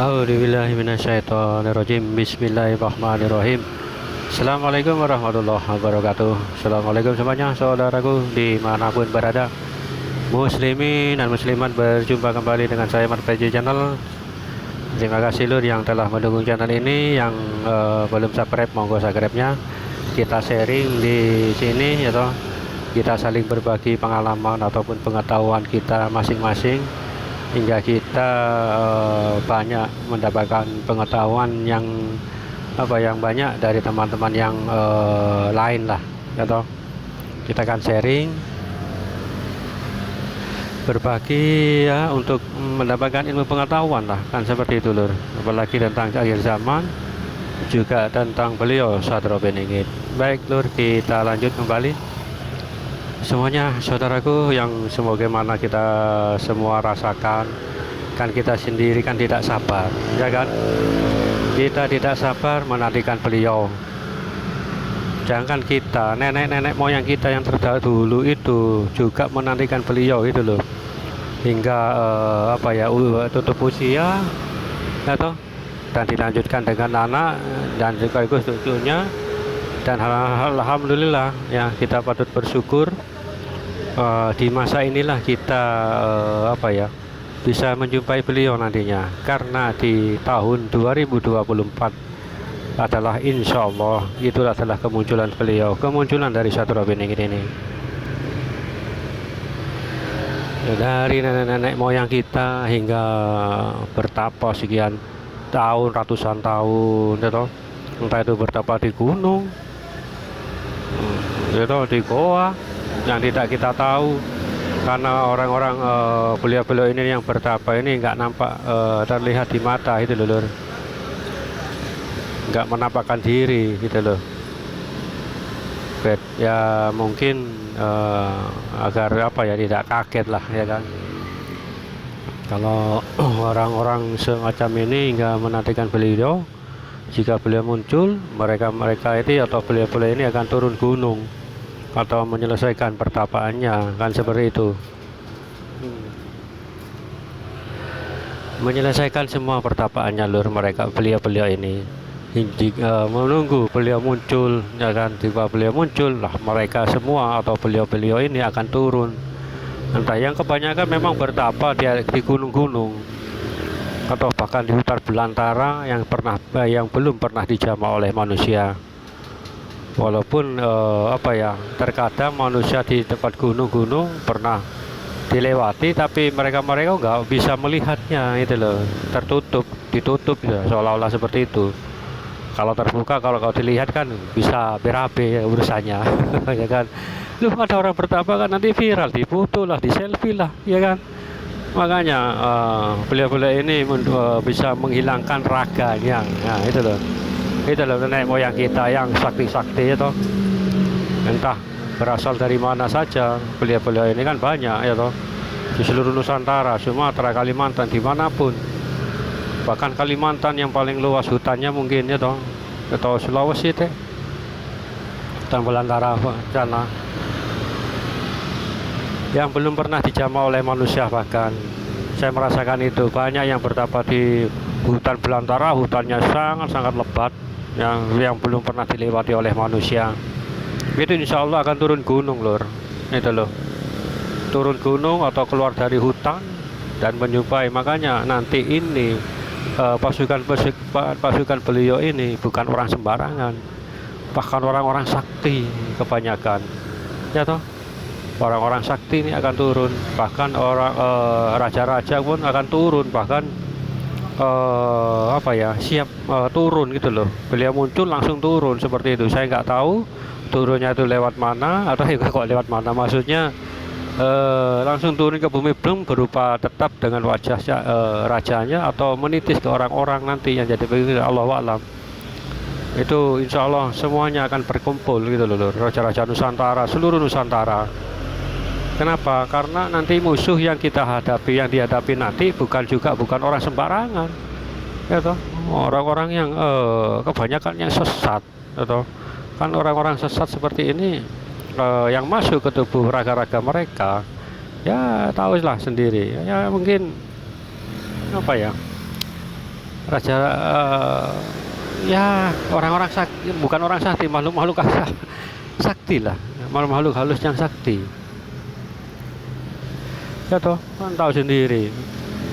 A'udzubillahiminasyaitonirrajim. Bismillahirrahmanirrahim. Assalamualaikum warahmatullahi wabarakatuh. Assalamualaikum semuanya, saudaraku dimanapun berada, muslimin dan muslimat. Berjumpa kembali dengan saya Marpeji Channel. Terima kasih lur yang telah mendukung channel ini. Yang belum subscribe, monggo subscribe-nya. Kita sharing di sini ya toh. Kita saling berbagi pengalaman ataupun pengetahuan kita masing-masing, hingga kita banyak mendapatkan pengetahuan yang banyak dari teman-teman yang lain lah ya toh. Kita akan sharing, berbagi ya, untuk mendapatkan ilmu pengetahuan lah, kan seperti itu lur. Apalagi tentang akhir zaman, juga tentang beliau Sadro Beningit. Baik lur, kita lanjut kembali semuanya, saudaraku, yang semoga mana kita semua rasakan. Kan kita sendiri kan tidak sabar ya kan, kita tidak sabar menantikan beliau. Jangan kita, nenek-nenek moyang kita yang terdahulu itu juga menantikan beliau itu loh, hingga tutup usia atau dan dilanjutkan dengan anak dan sekaligus cucunya. Dan alhamdulillah ya, kita patut bersyukur di masa inilah kita bisa menjumpai beliau nantinya, karena di tahun 2024 adalah insya Allah itu adalah kemunculan beliau, kemunculan dari Sadro Beningit ini. Ya, dari nenek-nenek moyang kita hingga bertapa sekian tahun, ratusan tahun ya toh. Entah itu bertapa di gunung itu di goa yang tidak kita tahu, karena orang-orang beliau-beliau ini yang bertapa ini nggak nampak terlihat di mata itu loh lur, nggak menampakkan diri gitu loh. Ya mungkin agar tidak kaget lah ya kan, kalau orang-orang semacam ini nggak menantikan beliau. Jika beliau muncul, mereka ini atau beliau-beliau ini akan turun gunung atau menyelesaikan pertapaannya, kan seperti itu. Menyelesaikan semua pertapaannya lur, mereka beliau-beliau ini menunggu beliau muncul ya kan. Jika beliau muncul lah, mereka semua atau beliau-beliau ini akan turun. Entah yang kebanyakan memang bertapa di gunung-gunung atau bahkan di hutan belantara yang belum pernah dijamah oleh manusia. Walaupun terkadang manusia di tempat gunung-gunung pernah dilewati, tapi mereka nggak bisa melihatnya itu loh, ditutup ya, seolah-olah seperti itu. Kalau terbuka, kalau dilihat kan bisa berabe ya, urusannya ya kan. Loh, ada orang bertapa kan nanti viral, difoto lah, di selfie lah ya kan. Makanya beliau-beliau ini bisa menghilangkan raganya. Nah itu loh nenek moyang kita yang sakti-sakti itu, entah berasal dari mana saja. Beliau-beliau ini kan banyak ya toh, di seluruh Nusantara, Sumatera, Kalimantan, dimanapun. Bahkan Kalimantan yang paling luas hutannya mungkin ya toh, atau Sulawesi teh, hutan belantara sana yang belum pernah dijamah oleh manusia. Bahkan saya merasakan itu, banyak yang bertapa di hutan belantara, hutannya sangat-sangat lebat, yang belum pernah dilewati oleh manusia. Itu insya Allah akan turun gunung lur, itu loh, turun gunung atau keluar dari hutan dan menjumpai. Makanya nanti ini pasukan beliau ini bukan orang sembarangan, bahkan orang-orang sakti kebanyakan ya toh. Orang-orang sakti ini akan turun, bahkan orang raja-raja pun akan turun, bahkan siap turun gitu loh. Beliau muncul langsung turun seperti itu. Saya nggak tahu turunnya itu lewat mana, atau kok lewat mana, maksudnya langsung turun ke bumi, belum berupa tetap dengan wajah rajanya, atau menitis ke orang-orang nanti yang jadi begitu, Allahu a'lam. Itu insya Allah semuanya akan berkumpul gitu loh, raja-raja Nusantara, seluruh Nusantara. Kenapa? Karena nanti musuh yang kita hadapi, yang dihadapi nanti bukan orang sembarangan ya toh. Orang-orang yang kebanyakan yang sesat ya toh. Kan orang-orang sesat seperti ini yang masuk ke tubuh raga-raga mereka, ya tahulah sendiri ya, mungkin raja ya orang-orang sakti, bukan orang sakti, makhluk-makhluk sakti lah, makhluk halus yang sakti. Ya toh, kan tahu sendiri.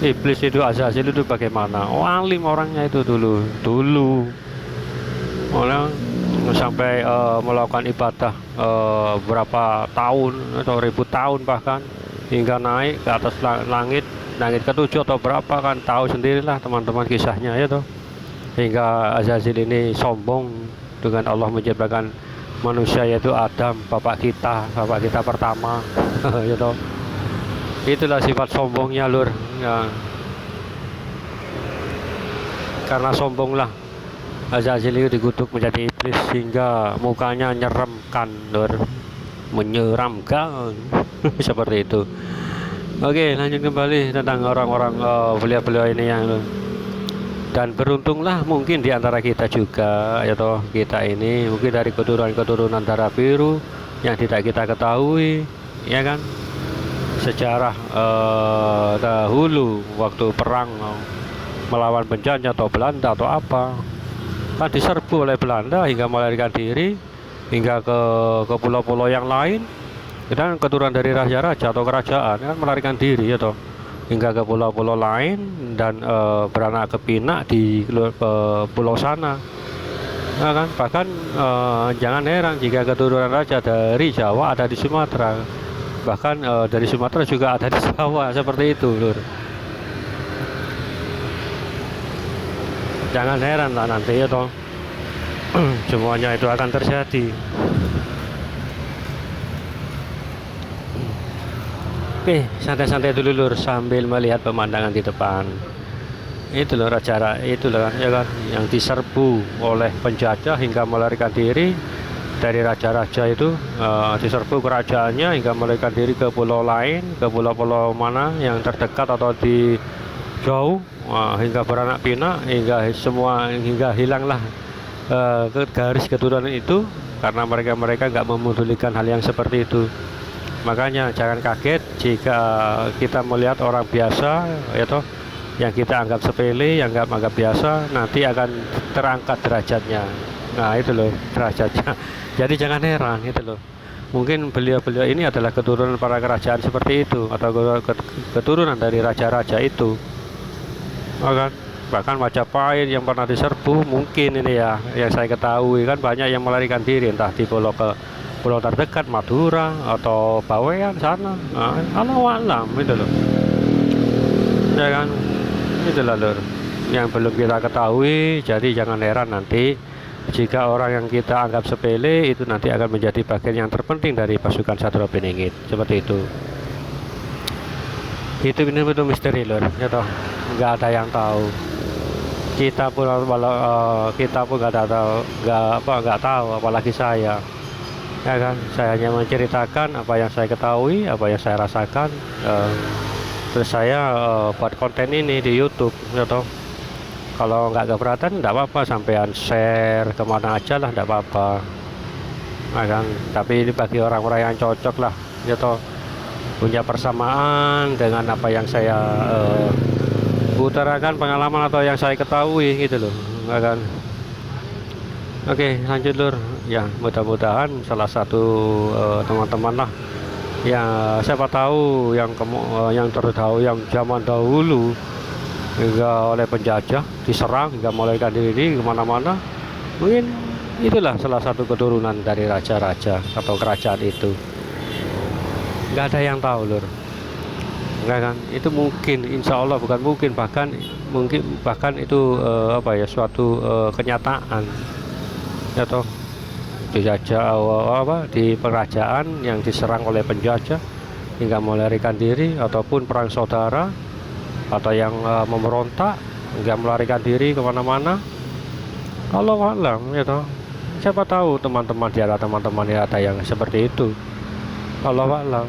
Iblis itu, Azazil itu bagaimana? Oh, alim orangnya itu dulu. Orang sampai melakukan ibadah berapa tahun atau ribu tahun bahkan hingga naik ke atas langit ketujuh atau berapa, kan tahu sendirilah teman-teman kisahnya ya toh. Hingga Azazil ini sombong dengan Allah menciptakan manusia, yaitu Adam, bapak kita pertama. Ya toh. Itulah sifat sombongnya lur ya. Karena sombonglah Azazil itu dikutuk menjadi iblis sehingga mukanya menyeramkan lur, menyeramkan. Seperti itu. Oke, lanjut kembali tentang orang-orang beliau-beliau ini yang dan beruntunglah mungkin di antara kita juga ya toh, kita ini mungkin dari keturunan darah biru yang tidak kita ketahui ya kan. Sejarah dahulu waktu perang melawan penjajah atau Belanda atau apa, kan diserbu oleh Belanda hingga melarikan diri hingga ke pulau-pulau yang lain. Dan keturunan dari raja-raja atau kerajaan kan melarikan diri ya toh, hingga ke pulau-pulau lain dan beranak kepinak di pulau sana. Nah, kan bahkan jangan heran jika keturunan raja dari Jawa ada di Sumatera. Bahkan dari Sumatera juga ada di Jawa, seperti itu lur. Jangan heran lah nanti ya toh. Semuanya itu akan terjadi. Oke, santai-santai dulu lur sambil melihat pemandangan di depan. Itu loh raja, itu loh ya kan, yang diserbu oleh penjajah hingga melarikan diri dari raja-raja itu, diserbu kerajaannya hingga melarikan diri ke pulau lain, ke pulau-pulau mana yang terdekat atau di jauh, hingga beranak pinak, hingga hilanglah garis keturunan itu karena mereka nggak memedulikan hal yang seperti itu. Makanya jangan kaget jika kita melihat orang biasa ya toh, yang kita anggap sepele, yang anggap biasa, nanti akan terangkat derajatnya. Nah itu loh derajatnya. Jadi jangan heran itu loh. Mungkin beliau-beliau ini adalah keturunan para kerajaan seperti itu, atau keturunan dari raja-raja itu. Bahkan Majapahit yang pernah diserbu mungkin ini ya, yang saya ketahui kan banyak yang melarikan diri entah di pulau terdekat Madura atau Bawean sana. Allahu a'lam itu loh. Ya kan? Itulah lur yang belum kita ketahui. Jadi jangan heran nanti jika orang yang kita anggap sepele itu nanti akan menjadi bagian yang terpenting dari pasukan Satrio Piningit, seperti itu. Itu benar-benar misteri lur ya toh, nggak ada yang tahu. Kita pun nggak tahu apalagi saya ya kan. Saya hanya menceritakan apa yang saya ketahui, apa yang saya rasakan. Terus saya buat konten ini di YouTube ya toh. Kalau nggak keberatan nggak apa-apa, sampean share kemana aja lah, nggak apa-apa. Nah, kan? Tapi ini bagi orang-orang yang cocok lah ya toh, punya persamaan dengan apa yang saya utarakan, pengalaman atau yang saya ketahui gitu loh, nah, kan. Oke, lanjut lur ya, mudah-mudahan salah satu teman-teman lah ya, siapa tahu yang terdahulu, yang zaman dahulu hingga oleh penjajah diserang hingga melarikan diri kemana-mana, mungkin itulah salah satu keturunan dari raja-raja atau kerajaan itu. Nggak ada yang tahu lur, nggak kan. Itu mungkin, insya Allah bukan mungkin, bahkan itu suatu kenyataan ya toh. Dijajah di kerajaan yang diserang oleh penjajah hingga melarikan diri, ataupun perang saudara, atau yang memberontak hingga melarikan diri kemana-mana. Allah alam ya toh. Siapa tahu teman-teman ada yang seperti itu. Allah alam.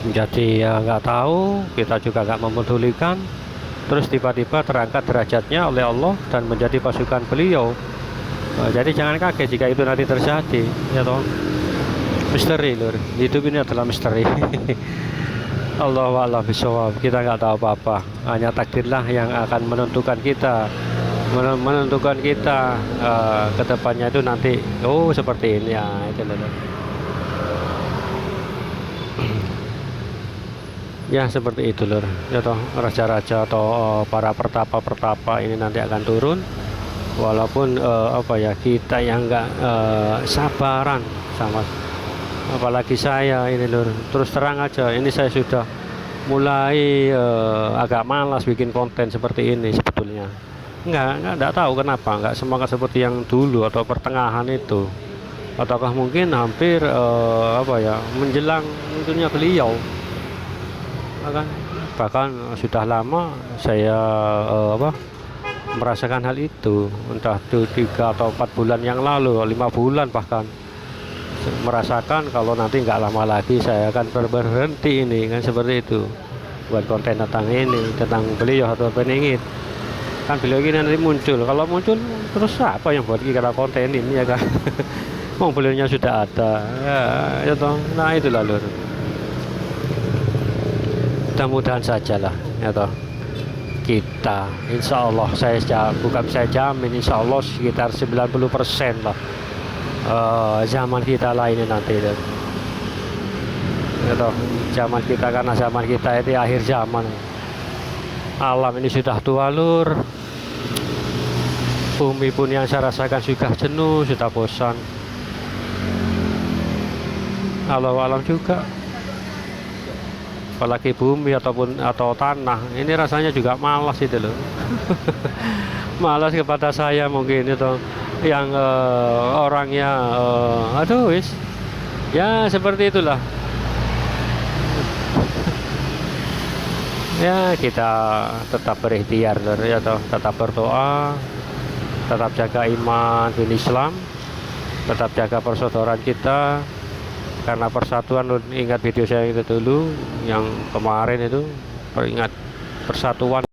Jadi ya nggak tahu, kita juga nggak memedulikan. Terus tiba-tiba terangkat derajatnya oleh Allah dan menjadi pasukan beliau. Jadi jangan kaget jika itu nanti terjadi ya toh. Misteri lur, hidup ini adalah misteri. Allahu a'lam bishawab. Kita nggak tahu apa-apa, hanya takdirlah yang akan menentukan kita, menentukan kita ke depannya itu nanti. Oh, seperti ini ya, itu loh. Ya seperti itu lur, ya toh, raja-raja atau para pertapa-pertapa ini nanti akan turun, walaupun apa ya, kita yang nggak sabaran sama, apalagi saya ini lur, terus terang aja, ini saya sudah mulai agak malas bikin konten seperti ini sebetulnya. Nggak tahu kenapa nggak semangat seperti yang dulu atau pertengahan itu, ataukah mungkin hampir apa ya, menjelang munculnya beliau. Bahkan sudah lama saya apa, merasakan hal itu, entah itu 3 atau 4 bulan yang lalu, 5 bulan bahkan, merasakan kalau nanti nggak lama lagi saya akan berhenti ini kan, seperti itu, buat konten tentang ini, tentang beliau atau peningit kan. Beliau ini nanti muncul, kalau muncul terus apa yang buat kita konten ini ya kan. Oh, beliaunya sudah ada ya toh. Nah itu lalu, mudah-mudahan sajalah ya toh, kita insya Allah, bukan saya jamin, insya Allah sekitar 90% lah zaman kita lah ini nanti ya toh, zaman kita, karena zaman kita itu akhir zaman. Alam ini sudah tua lur, bumi pun yang saya rasakan sudah jenuh, sudah bosan. Alam juga, apalagi bumi atau tanah ini rasanya juga malas itu loh. Malas kepada saya mungkin itu yang orangnya aduh wis ya seperti itulah. Ya kita tetap berikhtiar ya toh, tetap berdoa, tetap jaga iman dan Islam, tetap jaga persaudaraan kita. Karena persatuan, ingat video saya itu dulu yang kemarin itu, ingat persatuan.